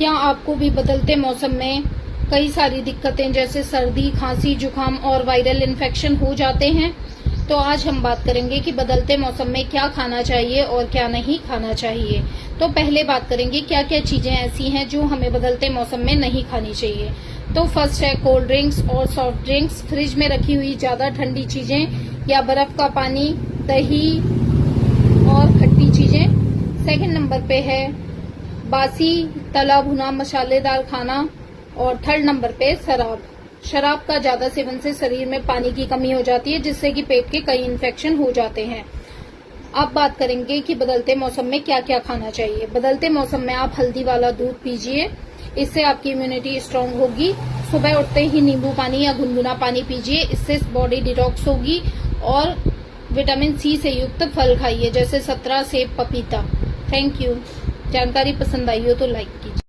क्या आपको भी बदलते मौसम में कई सारी दिक्कतें जैसे सर्दी, खांसी, जुकाम और वायरल इन्फेक्शन हो जाते हैं? तो आज हम बात करेंगे कि बदलते मौसम में क्या खाना चाहिए और क्या नहीं खाना चाहिए। तो पहले बात करेंगे क्या क्या चीजें ऐसी हैं जो हमें बदलते मौसम में नहीं खानी चाहिए। तो फर्स्ट है कोल्ड ड्रिंक्स और सॉफ्ट ड्रिंक्स, फ्रिज में रखी हुई ज्यादा ठंडी चीजें या बर्फ का पानी, दही और खट्टी चीजें। सेकंड नंबर पे है बासी, तला भुना, मसालेदार खाना। और थर्ड नंबर पे शराब का ज्यादा सेवन से शरीर में पानी की कमी हो जाती है, जिससे कि पेट के कई इन्फेक्शन हो जाते हैं। अब बात करेंगे कि बदलते मौसम में क्या क्या खाना चाहिए। बदलते मौसम में आप हल्दी वाला दूध पीजिए, इससे आपकी इम्यूनिटी स्ट्रांग होगी। सुबह उठते ही नींबू पानी या गुनगुना पानी पीजिए, इससे बॉडी डिटॉक्स होगी। और विटामिन सी से युक्त फल खाइए, जैसे संतरा, सेब, पपीता। Thank you. जानकारी पसंद आई हो तो लाइक कीजिए।